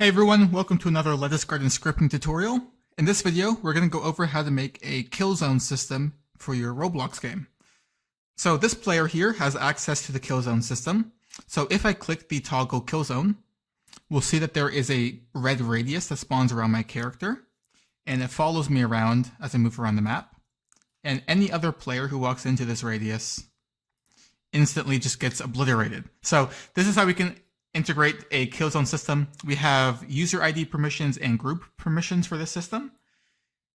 Hey everyone, welcome to another Lettuce Garden scripting tutorial. In this video, we're going to go over how to make a Killzone system for your Roblox game. So this player here has access to the Killzone system. So if I click the toggle Killzone, we'll see that there is a red radius that spawns around my character, and it follows me around as I move around the map. And any other player who walks into this radius instantly just gets obliterated. So this is how we can integrate a Killzone system. We have user ID permissions and group permissions for this system.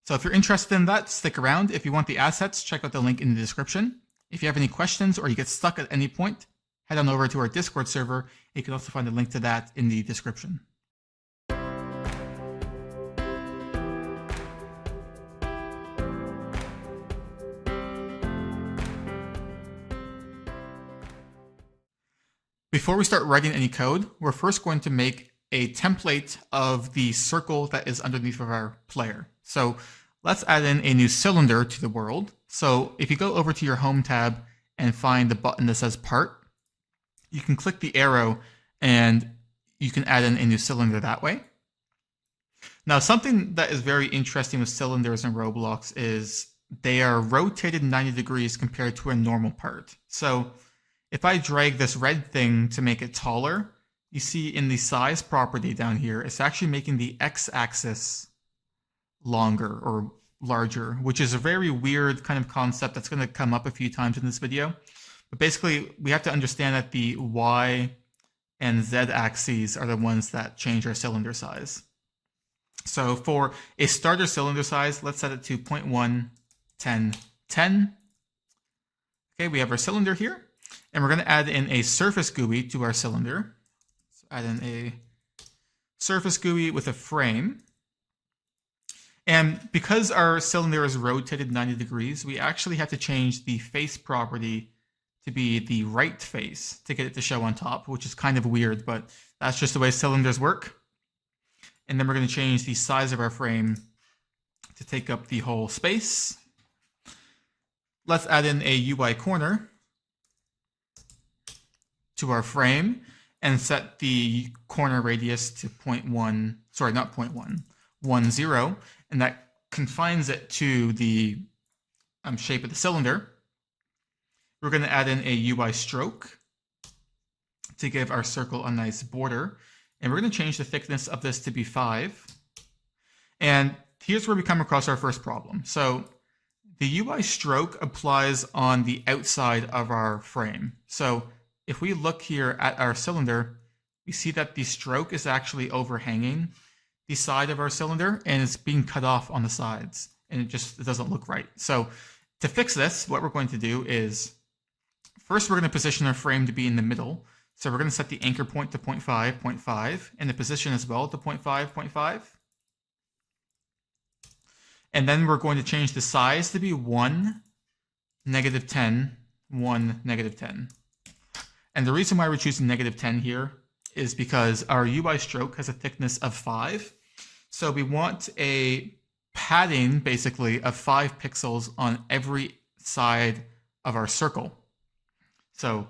So if you're interested in that, stick around. If you want the assets, check out the link in the description. If you have any questions or you get stuck at any point, head on over to our Discord server. You can also find a link to that in the description. Before we start writing any code, we're first going to make a template of the circle that is underneath of our player. So let's add in a new cylinder to the world. So if you go over to your home tab and find the button that says part, you can click the arrow and you can add in a new cylinder that way. Now, something that is very interesting with cylinders in Roblox is they are rotated 90 degrees compared to a normal part. So if I drag this red thing to make it taller, you see in the size property down here, it's actually making the x-axis longer or larger, which is a very weird kind of concept that's going to come up a few times in this video. But basically, we have to understand that the y and z axes are the ones that change our cylinder size. So for a starter cylinder size, let's set it to 0.1, 10, 10. Okay, we have our cylinder here. And we're going to add in a surface GUI to our cylinder. So add in a surface GUI with a frame. And because our cylinder is rotated 90 degrees, we actually have to change the face property to be the right face to get it to show on top, which is kind of weird, but that's just the way cylinders work. And then we're going to change the size of our frame to take up the whole space. Let's add in a UI corner to our frame and set the corner radius to 0.1, sorry, not 0.1, 10, and that confines it to the shape of the cylinder. We're going to add in a UI stroke to give our circle a nice border, and we're going to change the thickness of this to be 5. And here's where we come across our first problem. So the UI stroke applies on the outside of our frame. So if we look here at our cylinder, we see that the stroke is actually overhanging the side of our cylinder and it's being cut off on the sides, and it doesn't look right. So to fix this, what we're going to do is first we're going to position our frame to be in the middle. So we're going to set the anchor point to 0.5, 0.5, and the position as well to 0.5, 0.5. And then we're going to change the size to be 1, -10, 1, -10. And the reason why we're choosing -10 here is because our UI stroke has a thickness of 5. So we want a padding, basically, of 5 pixels on every side of our circle. So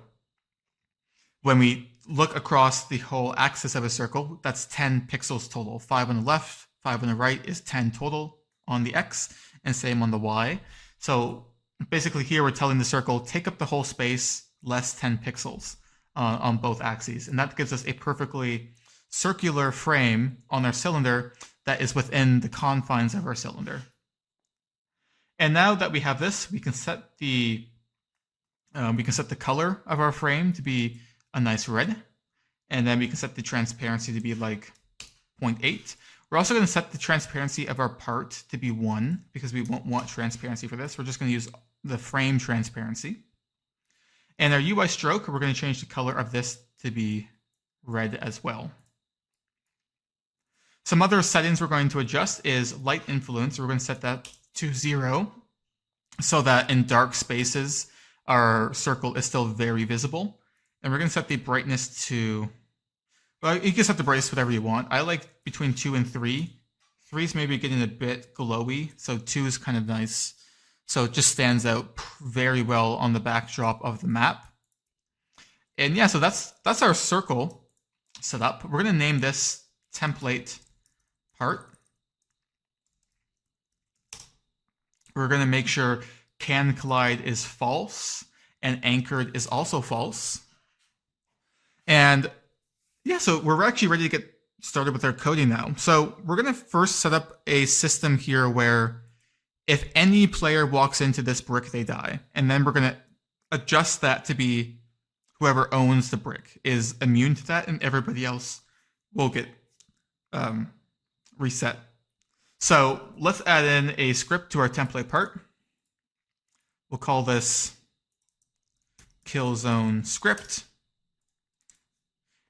when we look across the whole axis of a circle, that's 10 pixels total. 5 on the left, 5 on the right is 10 total on the X, and same on the Y. So basically here we're telling the circle, take up the whole space, less 10 pixels on both axes. And that gives us a perfectly circular frame on our cylinder that is within the confines of our cylinder. And now that we have this, we can set the color of our frame to be a nice red. And then we can set the transparency to be like 0.8. We're also going to set the transparency of our part to be 1 because we won't want transparency for this. We're just going to use the frame transparency. And our UI stroke, we're going to change the color of this to be red as well. Some other settings we're going to adjust is light influence. We're going to set that to 0 so that in dark spaces, our circle is still very visible. And we're going to set the brightness to, well, you can set the brightness whatever you want. I like between 2 and 3. 3 is maybe getting a bit glowy, so 2 is kind of nice. So it just stands out very well on the backdrop of the map. And yeah, so that's our circle set up. We're going to name this template part. We're going to make sure can collide is false and anchored is also false. And yeah, so we're actually ready to get started with our coding now. So we're going to first set up a system here where if any player walks into this brick, they die. And then we're going to adjust that to be whoever owns the brick is immune to that, and everybody else will get reset. So let's add in a script to our template part. We'll call this Killzone script.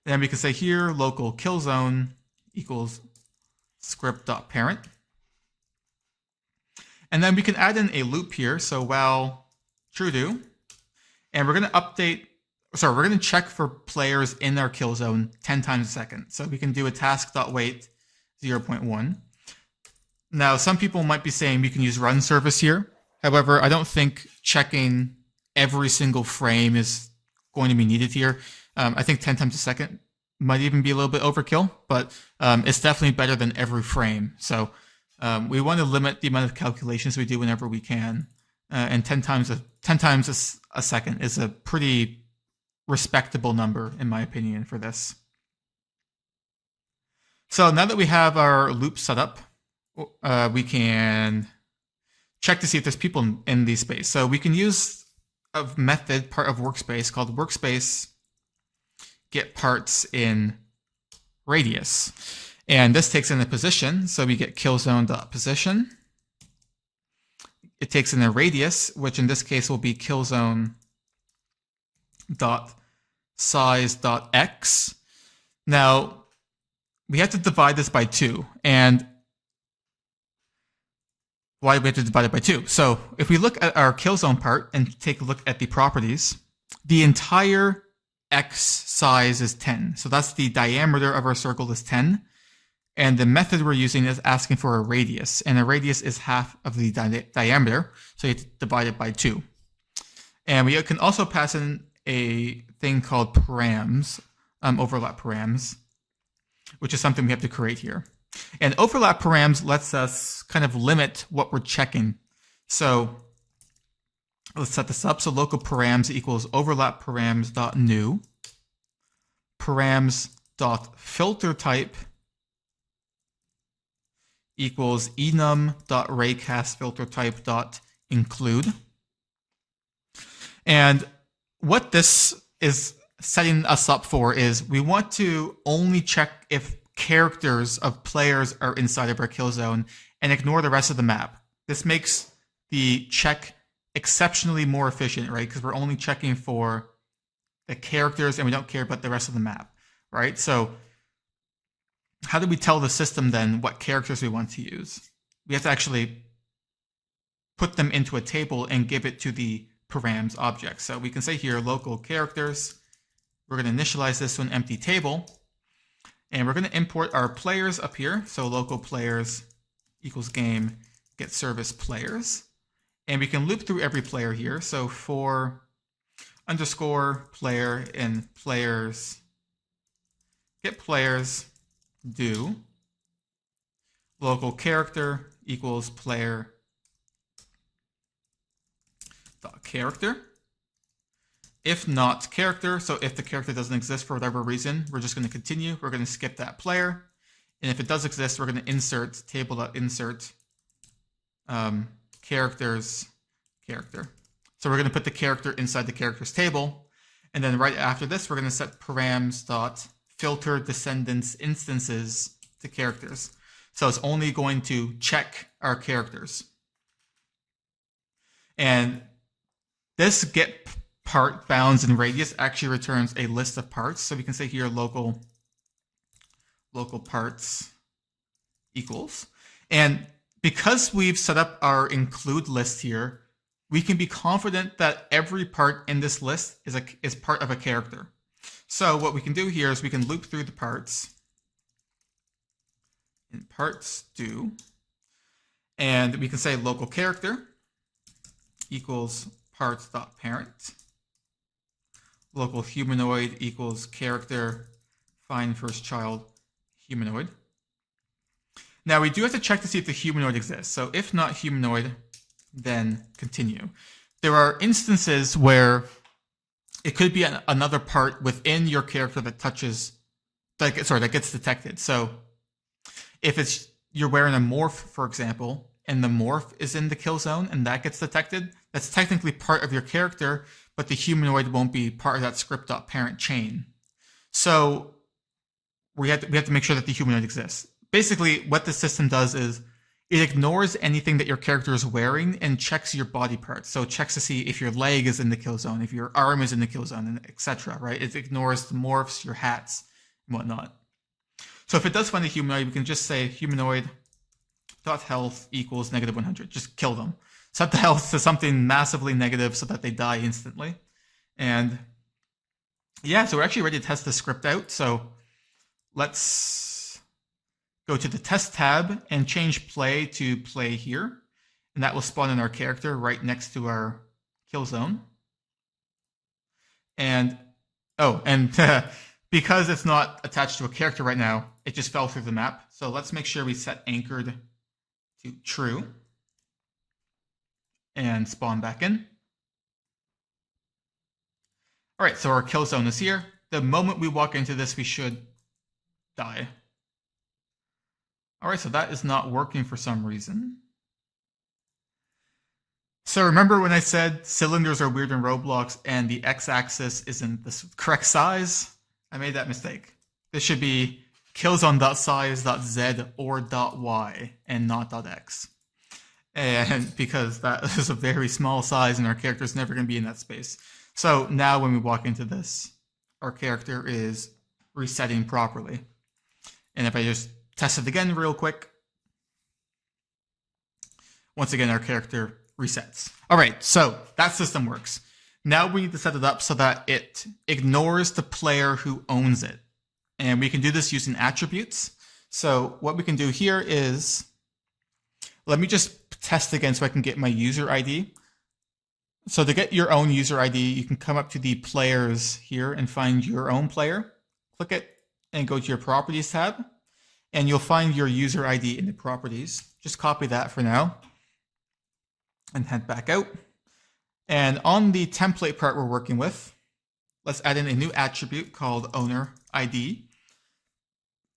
And then we can say here local Killzone equals script.parent. And then we can add in a loop here. So while true do, and we're going to update, sorry, we're going to check for players in our kill zone 10 times a second. So we can do a task.wait 0.1. Now, some people might be saying we can use run service here. However, I don't think checking every single frame is going to be needed here. I think 10 times a second might even be a little bit overkill, but it's definitely better than every frame. So we want to limit the amount of calculations we do whenever we can. And 10 times a second is a pretty respectable number, in my opinion, for this. So now that we have our loop set up, we can check to see if there's people in the space. So we can use a method, part of workspace, called workspace get parts in radius. And this takes in a position, so we get killzone.position. It takes in a radius, which in this case will be killzone.size.x. Now, we have to divide this by 2. And why do we have to divide it by 2? So if we look at our killzone part and take a look at the properties, the entire x size is 10. So that's the diameter of our circle is 10. And the method we're using is asking for a radius. And a radius is half of the diameter. So you have to divide it by 2. And we can also pass in a thing called params, overlap params, which is something we have to create here. And overlap params lets us kind of limit what we're checking. So let's set this up. So local params equals overlap params.new, params.filter type equals enum.raycastFilterType.include. And what this is setting us up for is we want to only check if characters of players are inside of our kill zone and ignore the rest of the map. This makes the check exceptionally more efficient, right? Because we're only checking for the characters and we don't care about the rest of the map, right? So how do we tell the system then what characters we want to use? We have to actually put them into a table and give it to the params object. So we can say here local characters. We're going to initialize this to an empty table. And we're going to import our players up here. So local players equals game get service players. And we can loop through every player here. So for underscore player and players get players do local character equals player dot character. If not character, so if the character doesn't exist for whatever reason, we're just going to continue. We're going to skip that player. And if it does exist, we're going to insert table.insert characters character. So we're going to put the character inside the characters table. And then right after this, we're going to set params.filter descendants instances to characters. So it's only going to check our characters. And this get part bounds and radius actually returns a list of parts. So we can say here local parts equals. And because we've set up our include list here, we can be confident that every part in this list is part of a character. So what we can do here is we can loop through the parts. In parts do. And we can say local character equals parts.parent. Local humanoid equals character find first child humanoid. Now we do have to check to see if the humanoid exists. So if not humanoid, then continue. There are instances where it could be another part within your character that that gets detected. So if you're wearing a morph, for example, and the morph is in the kill zone and that gets detected, that's technically part of your character, but the humanoid won't be part of that script.parent chain. So we have to make sure that the humanoid exists. Basically, what the system does is it ignores anything that your character is wearing and checks your body parts. So it checks to see if your leg is in the kill zone, if your arm is in the kill zone, and etc. Right? It ignores the morphs, your hats, and whatnot. So if it does find a humanoid, we can just say humanoid.health equals -100. Just kill them. Set the health to something massively negative so that they die instantly. And yeah, so we're actually ready to test the script out. So let's go to the test tab and change play to play here. And that will spawn in our character right next to our kill zone. And, because it's not attached to a character right now, it just fell through the map. So let's make sure we set anchored to true and spawn back in. All right, so our kill zone is here. The moment we walk into this, we should die. All right, so that is not working for some reason. So remember when I said cylinders are weird in Roblox and the x-axis isn't the correct size? I made that mistake. This should be killzone.size.z or .y and not .x. And because that is a very small size and our character is never going to be in that space. So now when we walk into this, our character is resetting properly. And if I just test it again real quick, once again, our character resets. All right, so that system works. Now we need to set it up so that it ignores the player who owns it. And we can do this using attributes. So what we can do here is, let me just test again so I can get my user ID. So to get your own user ID, you can come up to the players here and find your own player. Click it and go to your properties tab. And you'll find your user ID in the properties. Just copy that for now and head back out. And on the template part we're working with, let's add in a new attribute called owner ID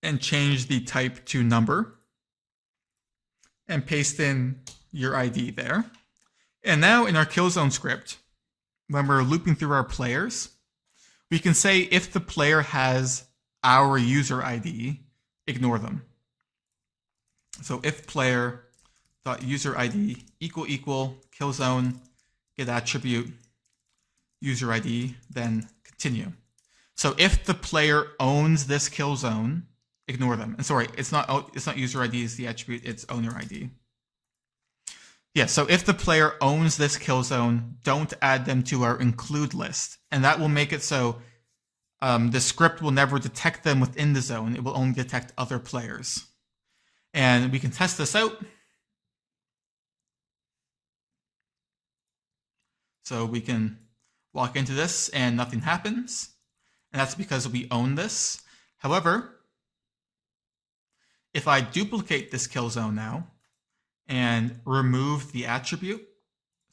and change the type to number and paste in your ID there. And now in our Killzone script, when we're looping through our players, we can say if the player has our user ID, ignore them. So if player.user ID equal Killzone get attribute user ID, then continue. So if the player owns this Killzone, ignore them. And sorry, it's not user ID is the attribute, it's owner ID. Yeah, so if the player owns this Killzone, don't add them to our include list. And that will make it so the script will never detect them within the zone. It will only detect other players. And we can test this out. So we can walk into this and nothing happens. And that's because we own this. However, if I duplicate this kill zone now and remove the attribute,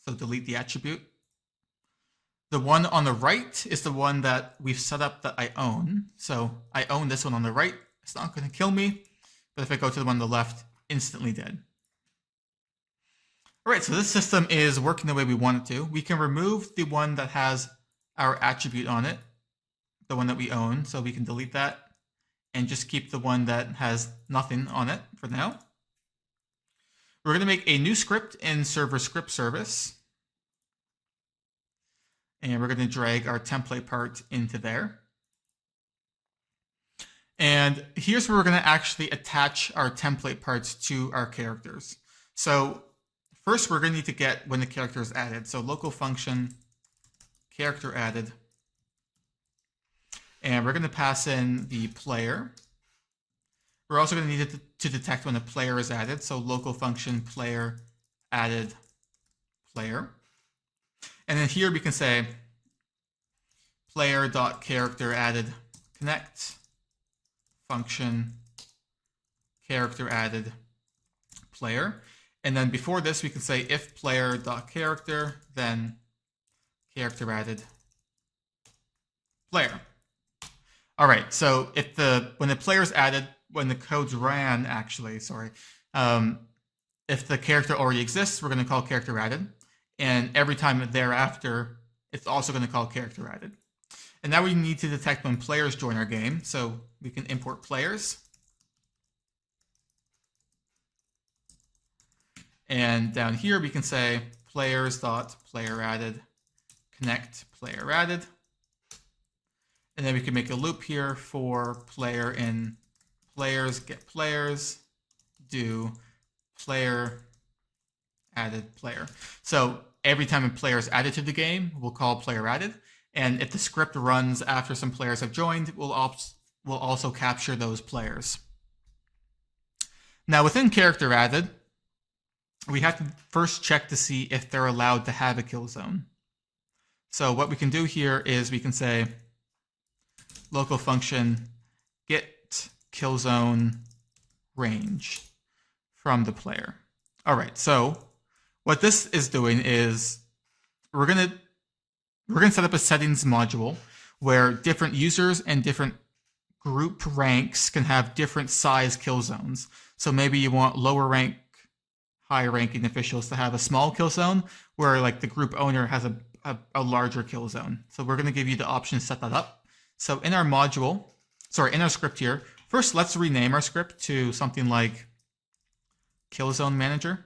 so delete the attribute, the one on the right is the one that we've set up that I own. So I own this one on the right. It's not going to kill me. But if I go to the one on the left, instantly dead. All right, so this system is working the way we want it to. We can remove the one that has our attribute on it, the one that we own. So we can delete that and just keep the one that has nothing on it for now. We're going to make a new script in server script service. And we're going to drag our template part into there. And here's where we're going to actually attach our template parts to our characters. So first, we're going to need to get when the character is added. So local function character added. And we're going to pass in the player. We're also going to need it to detect when a player is added. So local function player added player. And then here we can say player.character added connect function character added player. And then before this, we can say if player.character, then character added player. All right, so if when the player's added, when the code's ran, actually, sorry, if the character already exists, we're going to call character added. And every time thereafter, it's also going to call character added. And now we need to detect when players join our game. So we can import players. And down here, we can say players.playerAdded connect player added. And then we can make a loop here for player in players, get players, do player added player. So every time a player is added to the game, we'll call player added. And if the script runs after some players have joined, we'll also capture those players. Now within character added, we have to first check to see if they're allowed to have a kill zone. So what we can do here is we can say local function get kill zone range from the player. All right, so what this is doing is we're gonna set up a settings module where different users and different group ranks can have different size kill zones. So maybe you want lower rank, high ranking officials to have a small kill zone, where like the group owner has a larger kill zone. So we're going to give you the option to set that up. So in our module, sorry, in our script here, first let's rename our script to something like Killzone Manager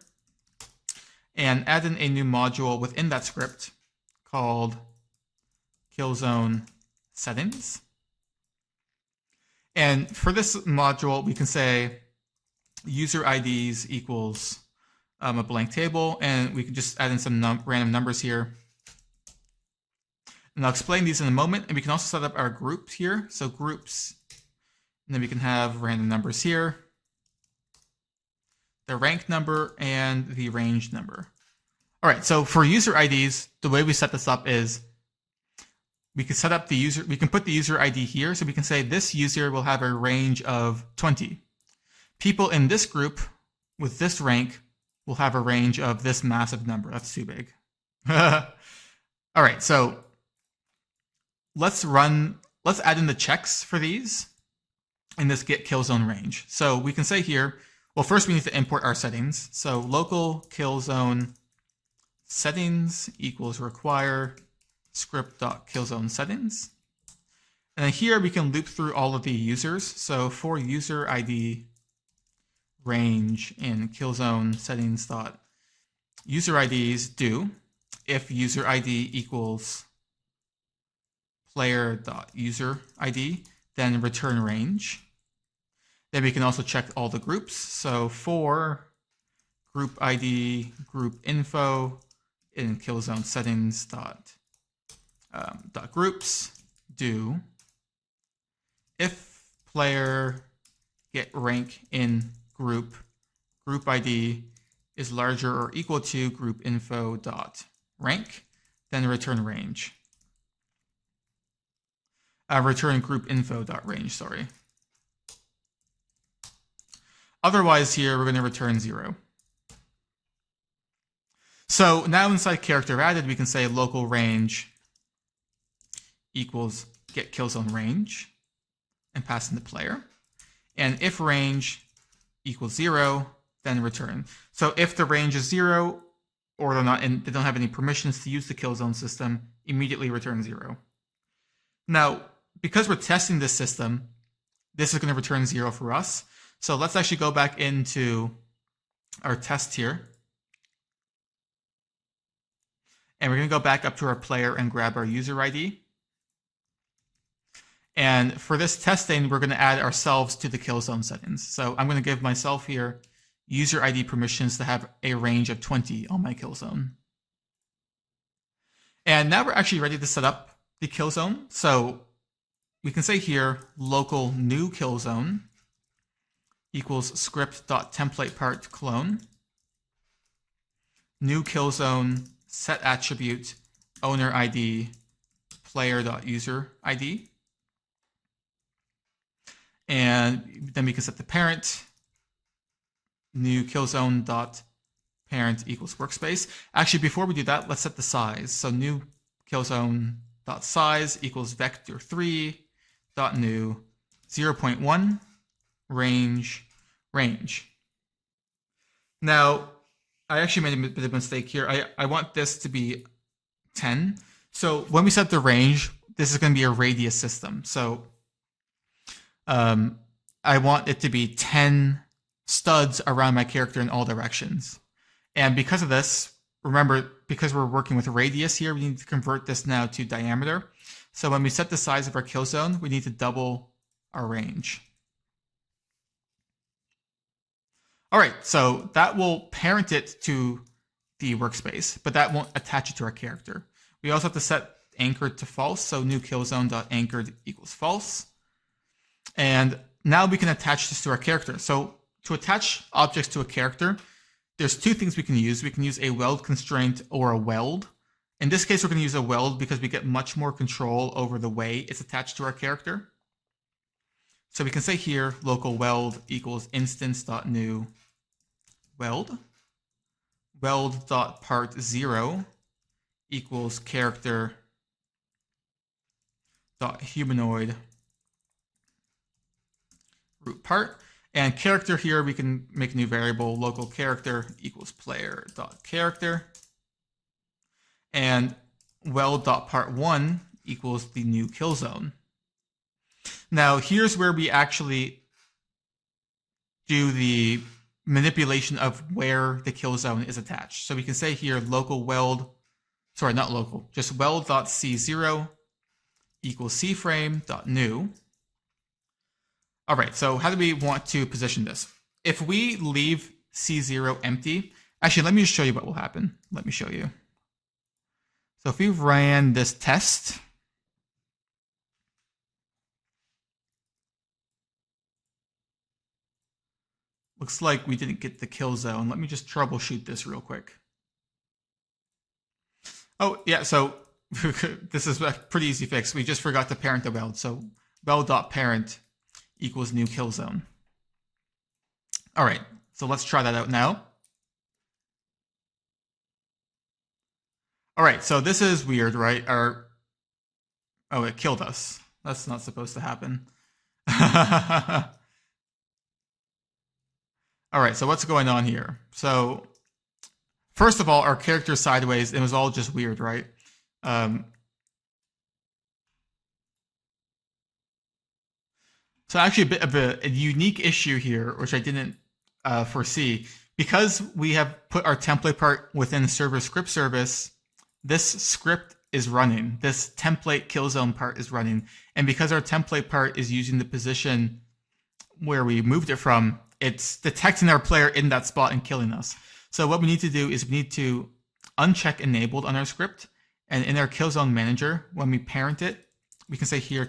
and add in a new module within that script called Killzone Settings. And for this module, we can say user IDs equals a blank table, and we can just add in some random numbers here. And I'll explain these in a moment, and we can also set up our groups here. So groups, and then we can have random numbers here, the rank number, and the range number. All right, so for user IDs, the way we set this up is we can set up the user, we can put the user ID here, so we can say this user will have a range of 20. People in this group with this rank will have a range of this massive number. That's too big. All right, so let's add in the checks for these in this get kill zone range. So we can say here, well, first we need to import our settings. So local kill zone settings equals require script.killzone settings. And then here we can loop through all of the users. So for user ID range in Killzone settings dot user IDs do if user ID equals player dot user ID, then return range. Then we can also check all the groups. So for group ID group info in Killzone settings dot groups do if player get rank in group ID is larger or equal to group info dot rank, then return range. Return group info dot range, sorry. Otherwise here, we're going to return 0. So now inside character added, we can say local range equals get killzone range and pass in the player. And if range equals 0, then return. So if the range is 0 or they're not, and they don't have any permissions to use the killzone system, immediately return 0. Now, because we're testing this system, this is going to return 0 for us. So let's actually go back into our test here. And we're going to go back up to our player and grab our user ID. And for this testing, we're going to add ourselves to the killzone settings. So I'm going to give myself here user ID permissions to have a range of 20 on my killzone. And now we're actually ready to set up the killzone. So we can say here local new killzone equals script.templatePart clone new killzone set attribute owner ID player.user ID. And then we can set the parent new Killzone dot parent equals workspace. Actually, before we do that, let's set the size. So new Killzone dot size equals vector3 dot new 0.1 range. Now, I actually made a bit of a mistake here. I want this to be 10. So when we set the range, this is going to be a radius system. So I want it to be 10 studs around my character in all directions. And because of this, remember, because we're working with radius here, we need to convert this now to diameter. So when we set the size of our kill zone, we need to double our range. All right, so that will parent it to the workspace, but that won't attach it to our character. We also have to set anchored to false, so new Killzone.anchored equals false. And now we can attach this to our character. So to attach objects to a character, there's two things we can use. We can use a weld constraint or a weld. In this case, we're going to use a weld because we get much more control over the way it's attached to our character. So we can say here, local weld equals instance.new weld. Weld.part0 equals character.humanoid root part. And character here, we can make a new variable, local character equals player.character. And weld.part1 equals the new kill zone. Now, here's where we actually do the manipulation of where the kill zone is attached. So we can say here local weld, sorry, not local, just weld.c0 equals cframe.new. All right, so how do we want to position this? If we leave C0 empty, actually, let me just show you what will happen. Let me show you. So if we ran this test, looks like we didn't get the kill zone. Let me just troubleshoot this real quick. Oh, yeah, so this is a pretty easy fix. We just forgot to parent the weld. So weld.parent equals new kill zone. All right, so let's try that out now. All right, so this is weird, right? Oh, it killed us. That's not supposed to happen. All right, so what's going on here? So first of all, our character sideways, it was all just weird, right? So actually a bit of a unique issue here, which I didn't foresee. Because we have put our template part within server script service, this script is running. This template kill zone part is running. And because our template part is using the position where we moved it from, it's detecting our player in that spot and killing us. So what we need to do is we need to uncheck enabled on our script. And in our kill zone manager, when we parent it, we can say here,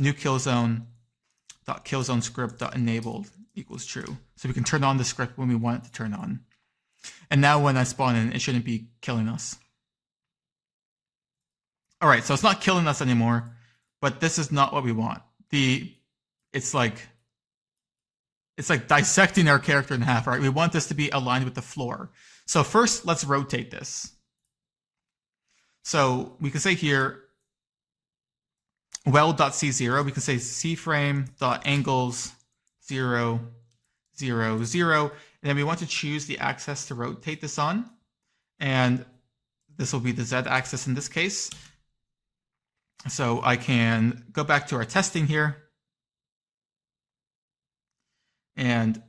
new killzone.killzonescript.enabled equals true. So we can turn on the script when we want it to turn on. And now when I spawn in, it shouldn't be killing us. All right, so it's not killing us anymore, but this is not what we want. It's like dissecting our character in half, right? We want this to be aligned with the floor. So first, let's rotate this. So we can say here, weld.c0, we can say cframe.angles 0, 0, 0. And then we want to choose the axis to rotate this on. And this will be the Z axis in this case. So I can go back to our testing here. And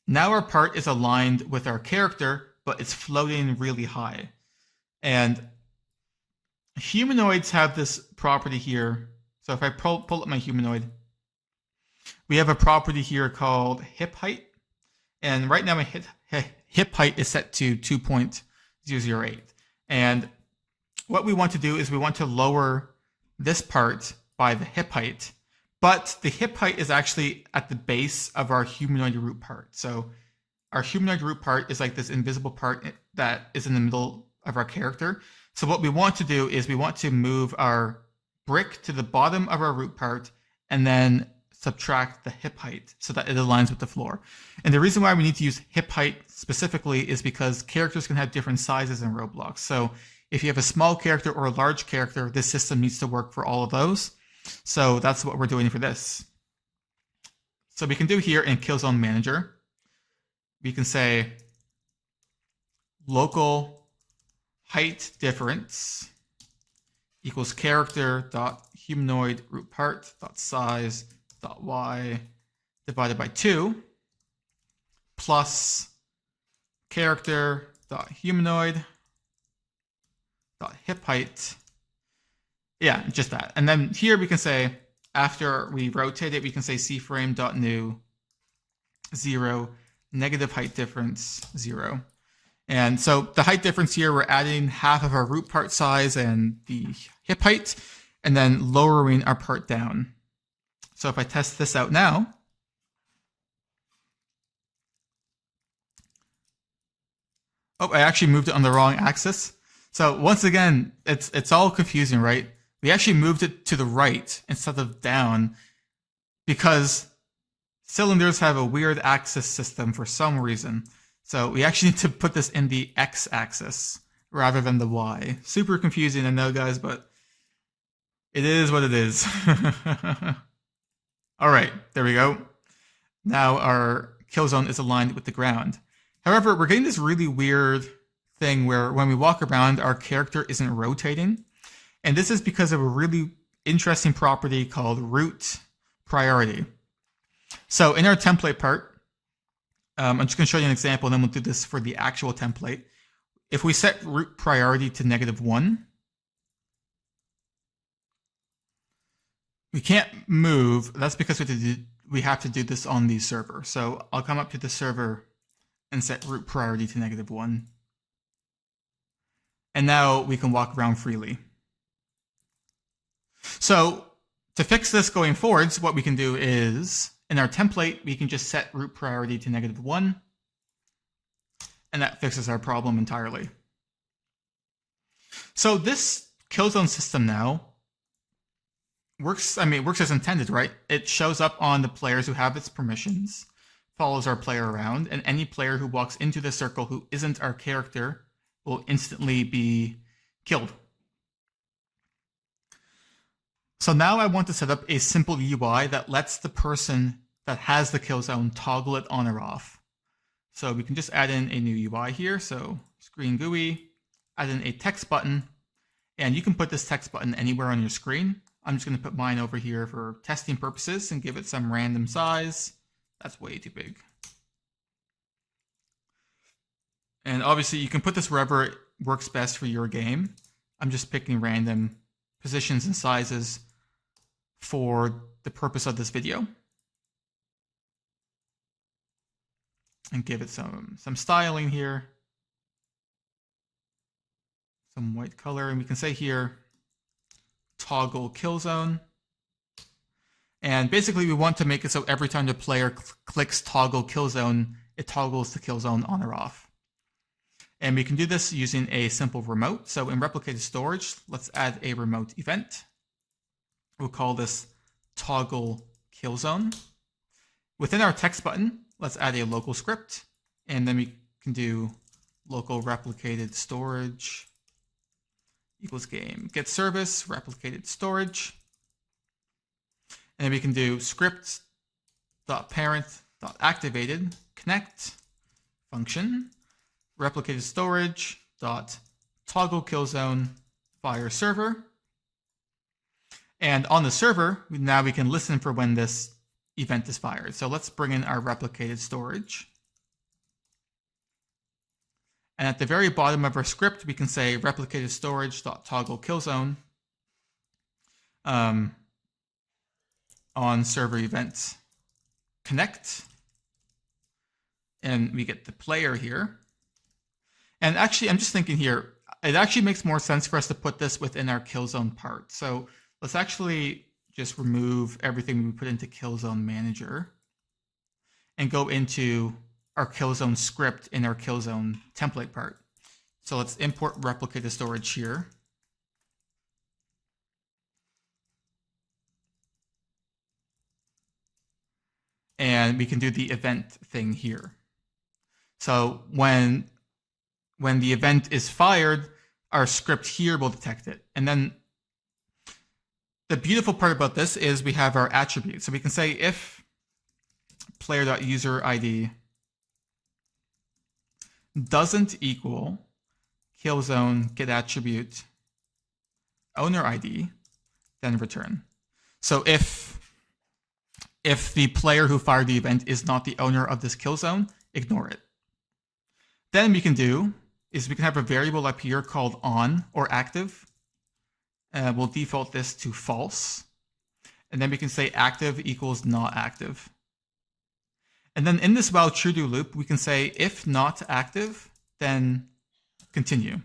now our part is aligned with our character, but it's floating really high. And humanoids have this property here. So if I pull up my humanoid, we have a property here called hip height. And right now my hip height is set to 2.008. And what we want to do is we want to lower this part by the hip height. But the hip height is actually at the base of our humanoid root part. So our humanoid root part is like this invisible part that is in the middle of our character. So what we want to do is we want to move our brick to the bottom of our root part and then subtract the hip height so that it aligns with the floor. And the reason why we need to use hip height specifically is because characters can have different sizes in Roblox. So if you have a small character or a large character, this system needs to work for all of those. So that's what we're doing for this. So we can do here in Killzone Manager, we can say local height difference equals character dot humanoid root part dot size dot y divided by 2 plus character dot humanoid dot hip height. Yeah, just that. And then here we can say, after we rotate it, we can say cframe dot new 0 negative height difference 0. And so the height difference here, we're adding half of our root part size and the hip height, and then lowering our part down. So if I test this out now, oh, I actually moved it on the wrong axis. So once again, it's all confusing, right? We actually moved it to the right instead of down because cylinders have a weird axis system for some reason. So we actually need to put this in the x-axis rather than the y. Super confusing, I know, guys, but it is what it is. All right, there we go. Now our Killzone is aligned with the ground. However, we're getting this really weird thing where when we walk around, our character isn't rotating. And this is because of a really interesting property called root priority. So in our template part, I'm just going to show you an example, and then we'll do this for the actual template. If we set root priority to -1, we can't move. That's because we have to do this on the server. So I'll come up to the server and set root priority to -1. And now we can walk around freely. So to fix this going forwards, what we can do is, in our template, we can just set root priority to -1, and that fixes our problem entirely. So this Killzone system now works, it works as intended, right? It shows up on the players who have its permissions, follows our player around, and any player who walks into the circle who isn't our character will instantly be killed. So now I want to set up a simple UI that lets the person that has the Killzone toggle it on or off. So we can just add in a new UI here. So screen GUI, add in a text button, and you can put this text button anywhere on your screen. I'm just going to put mine over here for testing purposes and give it some random size. That's way too big. And obviously you can put this wherever it works best for your game. I'm just picking random positions and sizes for the purpose of this video. And give it some styling here. Some white color, and we can say here, toggle Killzone. And basically we want to make it so every time the player clicks toggle Killzone, it toggles the Killzone on or off. And we can do this using a simple remote. So in replicated storage, let's add a remote event. We'll call this toggle Killzone. Within our text button, let's add a local script. And then we can do local replicated storage equals game get service replicated storage. And then we can do script.parent.activated connect function replicated storage dot toggle Killzone fire server. And on the server, now we can listen for when this event is fired. So let's bring in our replicated storage. And at the very bottom of our script, we can say replicated storage dot toggle Killzone on server event connect. And we get the player here. And actually, I'm just thinking here, it actually makes more sense for us to put this within our Killzone part. So let's actually just remove everything we put into Killzone Manager and go into our Killzone script in our Killzone template part. So let's import replicated storage here. and we can do the event thing here. So when the event is fired, our script here will detect it. And then the beautiful part about this is we have our attribute. So we can say if player.userID doesn't equal Killzone get attribute owner ID, then return. So if the player who fired the event is not the owner of this Killzone, ignore it. Then we can do is we can have a variable up here called on or active. We'll default this to false. And then we can say active equals not active. And then in this while true do loop, we can say if not active, then continue.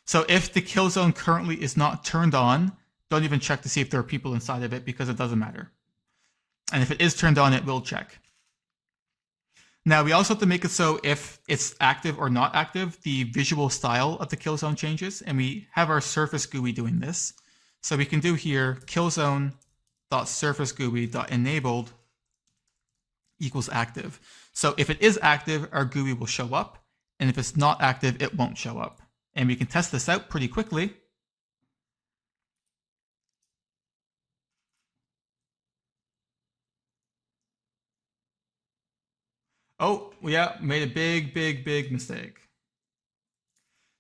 So if the Killzone currently is not turned on, don't even check to see if there are people inside of it because it doesn't matter. And if it is turned on, it will check. Now we also have to make it so if it's active or not active, the visual style of the Killzone changes, and we have our surface GUI doing this. So we can do here Killzone.surfaceGUI.enabled equals active. So if it is active, our GUI will show up, and if it's not active, it won't show up. And we can test this out pretty quickly. Oh, yeah, made a big mistake.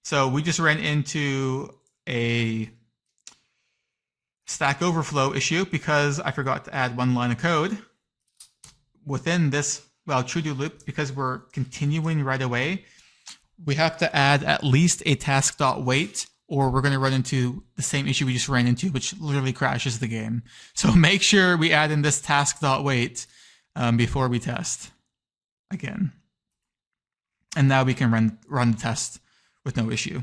So we just ran into a Stack Overflow issue because I forgot to add one line of code within this true do loop. Because we're continuing right away, we have to add at least a task.wait, or we're going to run into the same issue we just ran into, which literally crashes the game. So make sure we add in this task.wait before we test again. And now we can run the test with no issue.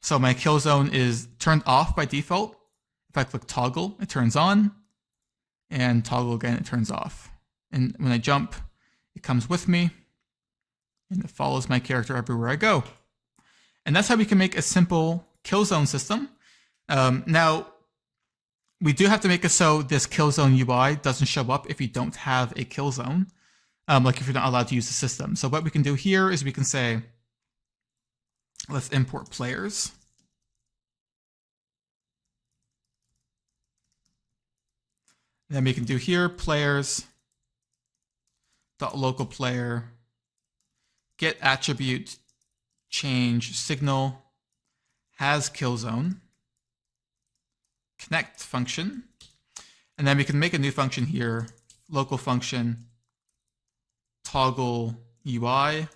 So my Killzone is turned off by default. If I click toggle, it turns on, and toggle again, it turns off. And when I jump, it comes with me, and it follows my character everywhere I go. And that's how we can make a simple Killzone system. Now, we do have to make it so this Killzone UI doesn't show up if you don't have a Killzone, like if you're not allowed to use the system. So what we can do here is we can say, let's import players. Then we can do here players.localPlayer get attribute change signal has Killzone connect function. And then we can make a new function here, local function toggle UI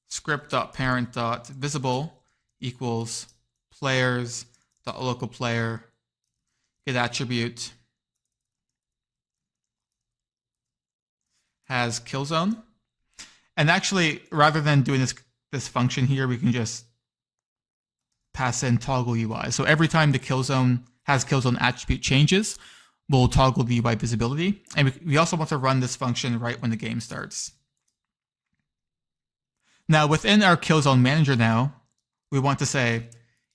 script.parent.visible equals players.localPlayer get attribute has Killzone. And actually, rather than doing this function here, we can just pass in toggle UI. So every time the Killzone has Killzone attribute changes, we'll toggle the UI visibility. And we also want to run this function right when the game starts. Now within our Killzone manager now, we want to say,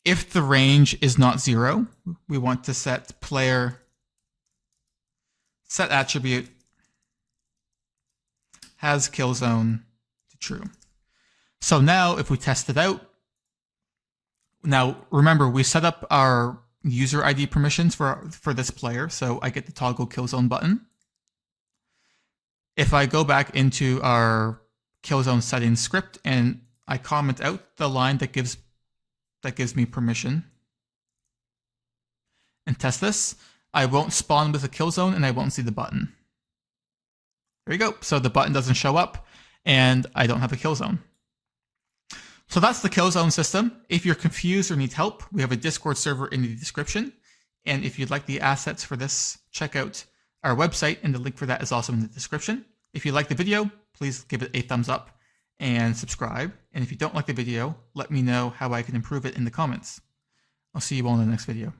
if the range is not 0, we want to set player set attribute has Killzone to true. So now if we test it out, now remember we set up our user ID permissions for this player, so I get the toggle Killzone button. If I go back into our Killzone settings script and I comment out the line that gives me permission and test this, I won't spawn with a Killzone and I won't see the button. There you go. So the button doesn't show up and I don't have a Killzone. So that's the Killzone system. If you're confused or need help, we have a Discord server in the description. And if you'd like the assets for this, check out our website, and the link for that is also in the description. If you like the video, please give it a thumbs up and subscribe. And if you don't like the video, let me know how I can improve it in the comments. I'll see you all in the next video.